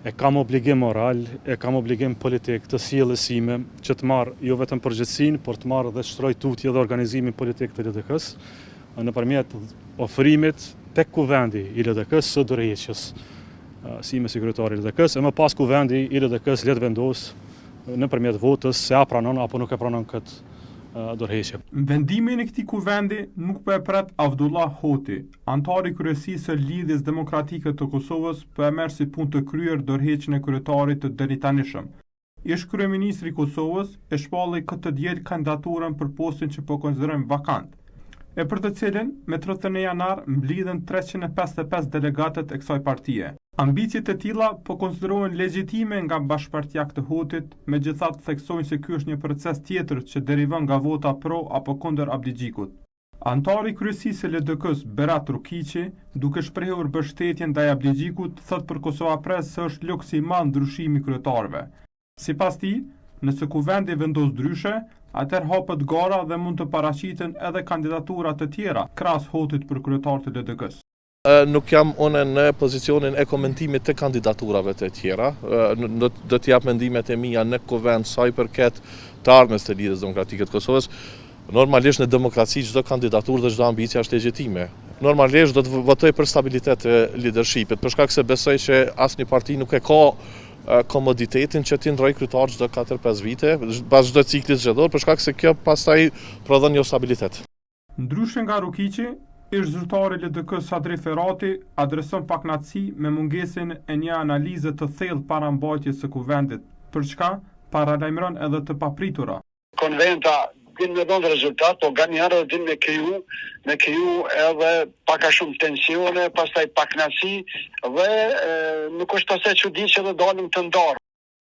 e kam obligim moral, e kam obligim politik të sjelljes sime që të marr jo vetëm përgjegjësinë, por të marr dhe shtroj tutje dhe organizimin politik të LDK-s nëpërmjet ofrimit tek kuvendi i LDK-s së dorëheqjes si me sekretari i LDK-s e më pas kuvendi i LDK-s let vendos nëpërmjet votës se a pranon apo nuk e pranon këtë dorëheqje. Vendimin e këtij kuvendi nuk po e pret Avdullah Hoti, antari i kryesisë së Lidhjes Demokratike të Kosovës, po e merr si punë të kryer dorëheqjen e kryetarit të deritanishëm. Ish kryeministri i Kosovës e shpalli këtë diel kandidaturën për postin që po konsiderojmë vakant, e për të cilën me 31 janar mblidhen 355 delegatët e kësaj partie. Ambicjet e tilla po konsiderohen legjitime nga bashkëpartiak të Hotit, megjithatë theksojnë se ky është një proces tjetër që derivon nga vota pro apo kundër Abdigjikut. Antari i kryesisë së LDK-s Berat Rukiqi, duke shprehur mbështetjen ndaj Abdigjikut, thot për Kosova Press se është luks i madh ndryshimi i kryetarëve. Sipas tij, nëse kuvendi vendos ndryshe, atëherë hapet gara dhe mund të paraqiten edhe kandidatura të tjera krahas Hotit për kryetar të LDK-s. Nuk jam unë në pozicionin e komentimit të kandidaturave të tjera. Do të jap mendimet e mia në kuvend sa i përket të ardhmes të Lidhjes Demokratike të Kosovës. Normalisht në demokraci çdo kandidaturë dhe çdo ambicie është legjitime. Normalisht do të votoj për stabilitet e leadershipit, për shkak se besoj që asnjë parti nuk e ka komoditetin që ti ndroj kryetar çdo 4-5 vite, pas çdo cikli zgjedhor, për shkak se kjo pastaj prodhon jo stabilitet. Ndryshe nga Rukiqi, ish zyrtari i LDK Sadri Ferrati adreson pakënaqësi me mungesën e një analize të thellë para mbajtjes së kuvendit, për çka paralajmëron edhe të papritura. Konventa din me dhënë rezultat, po ganjëherë din me kriju edhe pak a shumë tensione, pastaj pakënaqësi dhe nuk është asaj çuditshme që do dalim të ndarë.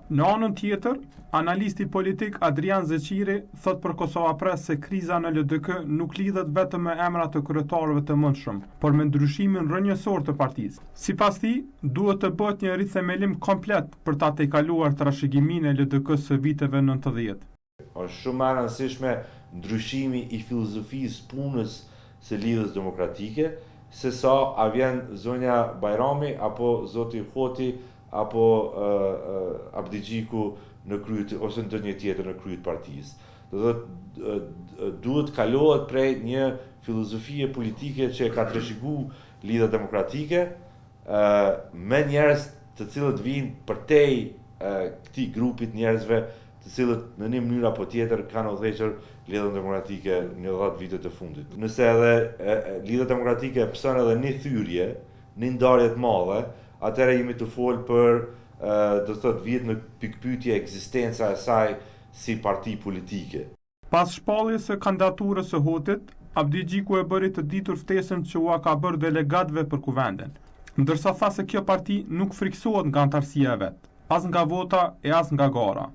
Në anën tjetër, analisti politik Adrian Zeqiri thot për Kosova Press se kriza në LDK nuk lidhet vetëm me emrat të kryetarëve të mëndshëm, por me ndryshimin rrënjësor të partisë. Sipas tij, duhet të bëhet një rithemelim komplet për ta tejkaluar trashëgiminë e LDK-s së viteve 90. Është shumë e rëndësishme ndryshimi i filozofisë punës së Lidhjes Demokratike, se sa a vjen zonja Bajrami apo zoti Hoti apo Abdigjiku në kryet ose ndonjë tjetër në kryet partisë. Duhet kalohet prej një filozofie politike që ka trashëguar Lidhja Demokratike me njerëz të cilët vinë përtej këtij grupit njerëzve të cilët në një mënyrë apo tjetër kanë udhëhequr Lidhjen Demokratike në 10 vitet e fundit. Nëse edhe Lidhja Demokratike pëson edhe një thyrje, një ndarje të madhe, atëherë jemi të folë për do të thotë vjet në pikpyetje ekzistenca e saj si parti politike. Pas shpalljes së kandidaturës së Hotit, Abdigjiku e bëri të ditur ftesën që ua ka bërë delegatëve për kuvendin, ndërsa tha se kjo parti nuk friksohet nga antarësia e vet, as nga vota e as nga gara.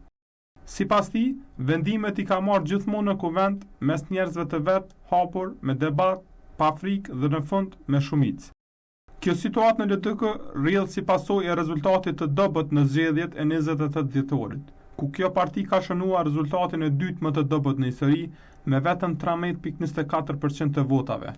Sipas tij, vendimet i ka marrë gjithmonë në kuvend mes njerëzve të vet, hapur, me debat, pa frikë dhe në fund me shumicë. Kjo situatë në LDK rrjedh si pasojë e rezultatit të dobët në zgjedhjet e 28 dhjetorit, ku kjo parti ka shënuar rezultatin e dytë më të dobët në histori me vetëm 13.24% të votave.